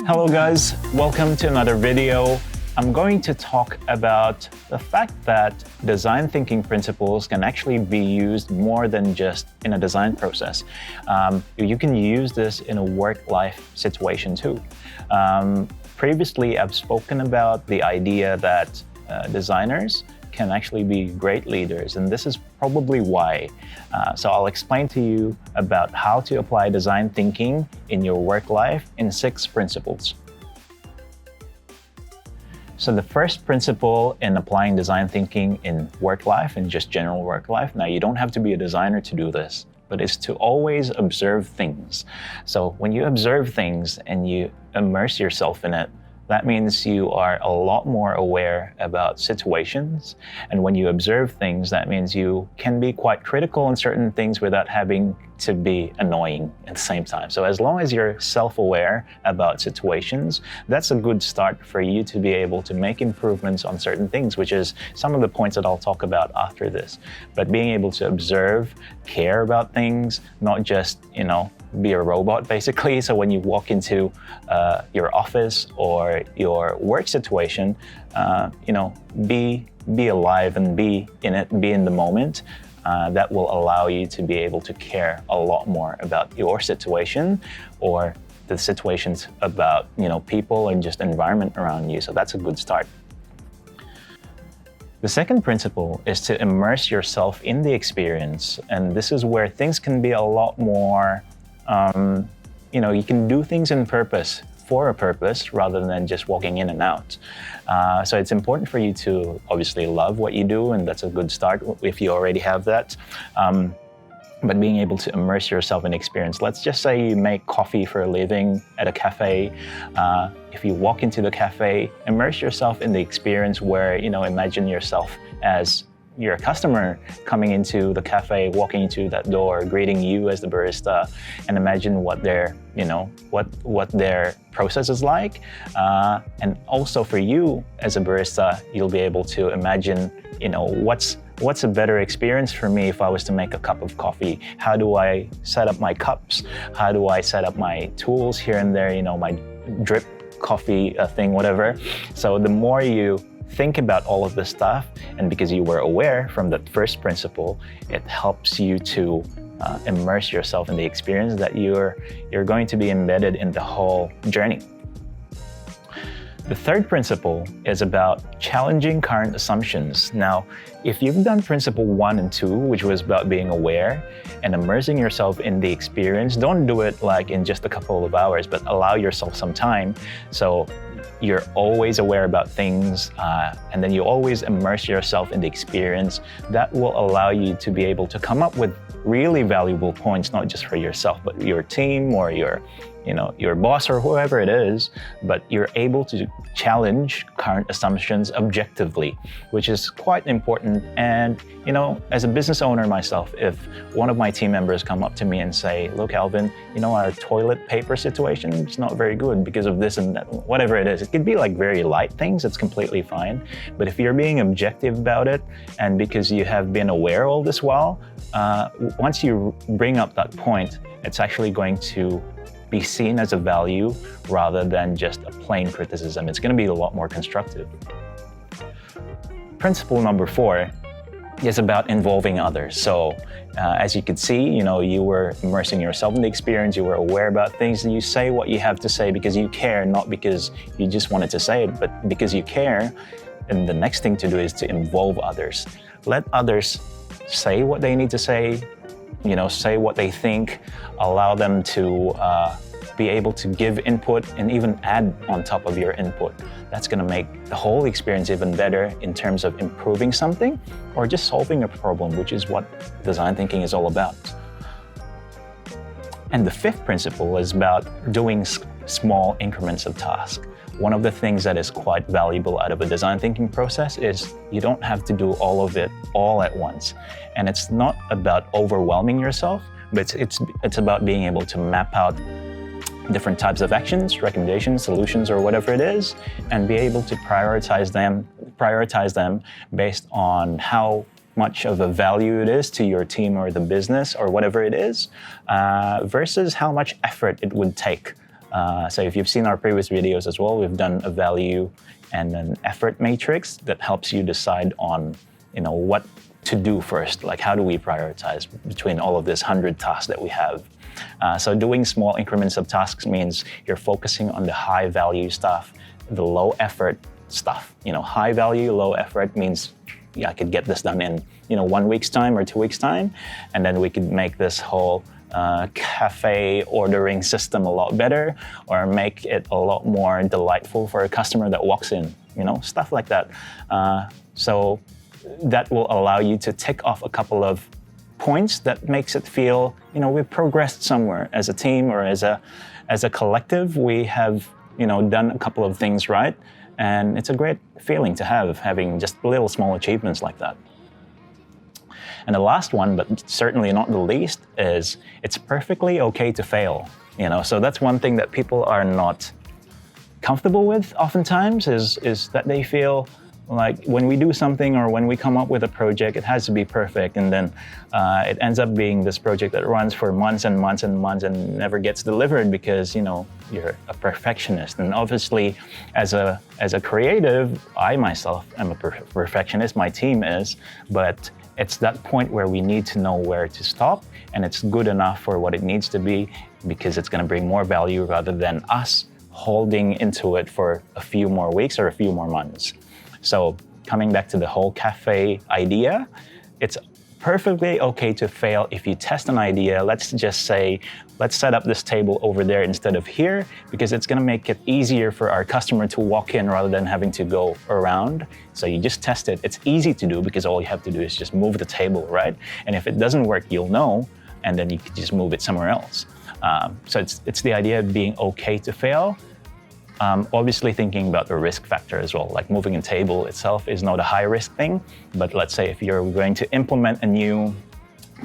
Hello guys, welcome to another video. I'm going to talk about the fact that design thinking principles can actually be used more than just in a design process. You can use this in a work-life situation too. Previously, I've spoken about the idea that designers can actually be great leaders, and this is probably why. So I'll explain to you about how to apply design thinking in your work life in 6 principles. So the first principle in applying design thinking in work life and just general work life, now you don't have to be a designer to do this, but it's to always observe things. So when you observe things and you immerse yourself in it, that means you are a lot more aware about situations. And when you observe things, that means you can be quite critical in certain things without having to be annoying at the same time. So as long as you're self-aware about situations, that's a good start for you to be able to make improvements on certain things, which is some of the points that I'll talk about after this. But being able to observe, care about things, not just, be a robot basically. So when you walk into your office or your work situation, be alive and be in it, be in the moment. That will allow you to be able to care a lot more about your situation or the situations about people and just environment around you. So that's a good start. The second principle is to immerse yourself in the experience, and this is where things can be a lot more. You can do things for a purpose rather than just walking in and out. So it's important for you to obviously love what you do, and that's a good start if you already have that. But being able to immerse yourself in experience. Let's just say you make coffee for a living at a cafe. If you walk into the cafe, immerse yourself in the experience where, imagine yourself as you're a customer coming into the cafe, walking into that door, greeting you as the barista, and imagine what their, what their process is like. And also for you as a barista, you'll be able to imagine, what's a better experience for me if I was to make a cup of coffee? How do I set up my cups? How do I set up my tools here and there, my drip coffee thing, whatever. So the more you think about all of this stuff, and because you were aware from that first principle, it helps you to immerse yourself in the experience that you're going to be embedded in the whole journey. The third principle is about challenging current assumptions. Now, if you've done principle 1 and 2, which was about being aware and immersing yourself in the experience, don't do it like in just a couple of hours, but allow yourself some time. So you're always aware about things, and then you always immerse yourself in the experience. That will allow you to be able to come up with really valuable points, not just for yourself, but your team or your boss or whoever it is, but you're able to challenge current assumptions objectively, which is quite important. And, as a business owner myself, if one of my team members come up to me and say, look, Alvin, our toilet paper situation is not very good because of this and that, whatever it is. It could be like very light things, it's completely fine. But if you're being objective about it, and because you have been aware all this while, once you bring up that point, it's actually going to be seen as a value rather than just a plain criticism. It's going to be a lot more constructive. Principle number 4 is about involving others. So as you could see, you were immersing yourself in the experience, you were aware about things, and you say what you have to say because you care, not because you just wanted to say it, but because you care. And the next thing to do is to involve others. Let others say what they need to say, say what they think, allow them to be able to give input and even add on top of your input. That's going to make the whole experience even better in terms of improving something or just solving a problem, which is what design thinking is all about. And the 5th principle is about doing small increments of tasks. One of the things that is quite valuable out of a design thinking process is you don't have to do all of it all at once. And it's not about overwhelming yourself, but it's about being able to map out different types of actions, recommendations, solutions, or whatever it is, and be able to prioritize them based on how much of a value it is to your team or the business or whatever it is, versus how much effort it would take So if you've seen our previous videos as well, we've done a value and an effort matrix that helps you decide on, what to do first. Like, how do we prioritize between all of this 100 tasks that we have? So doing small increments of tasks means you're focusing on the high value stuff, the low effort stuff. High value, low effort means, I could get this done in 1 week's time or 2 weeks' time, and then we could make this whole cafe ordering system a lot better, or make it a lot more delightful for a customer that walks in, stuff like that. So that will allow you to tick off a couple of points that makes it feel, we've progressed somewhere as a team or as a collective. We have, done a couple of things right, and it's a great feeling to having just little small achievements like that. And the last one, but certainly not the least, is it's perfectly okay to fail. So that's one thing that people are not comfortable with oftentimes, is that they feel like when we do something or when we come up with a project, it has to be perfect, and then it ends up being this project that runs for months and months and months and never gets delivered because you're a perfectionist. And obviously, as a creative, I myself am a perfectionist. My team is, but it's that point where we need to know where to stop, and it's good enough for what it needs to be because it's going to bring more value rather than us holding into it for a few more weeks or a few more months. So coming back to the whole cafe idea, it's perfectly okay to fail if you test an idea. Let's just say, let's set up this table over there instead of here, because it's going to make it easier for our customer to walk in rather than having to go around. So you just test it. It's easy to do because all you have to do is just move the table, right? And if it doesn't work, you'll know, and then you can just move it somewhere else. So it's the idea of being okay to fail. Obviously thinking about the risk factor as well, like moving a table itself is not a high risk thing, but let's say if you're going to implement a new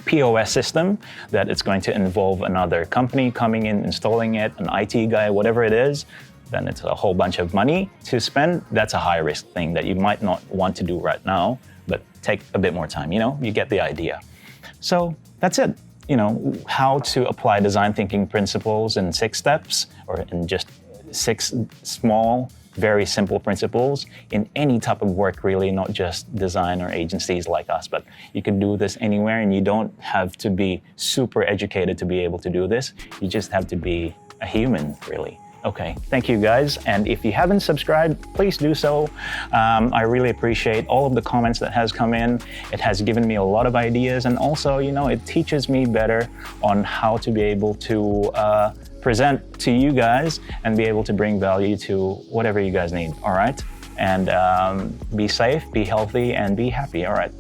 POS system that it's going to involve another company coming in, installing it, an IT guy, whatever it is, then it's a whole bunch of money to spend. That's a high risk thing that you might not want to do right now, but take a bit more time, you get the idea. So that's it. How to apply design thinking principles in 6 steps, or in just 6 small, very simple principles in any type of work, really, not just design or agencies like us, but you can do this anywhere, and you don't have to be super educated to be able to do this. You just have to be a human, really. Okay, thank you guys. And if you haven't subscribed, please do so. I really appreciate all of the comments that has come in. It has given me a lot of ideas, and also, it teaches me better on how to be able to present to you guys and be able to bring value to whatever you guys need, all right? And be safe, be healthy, and be happy, all right?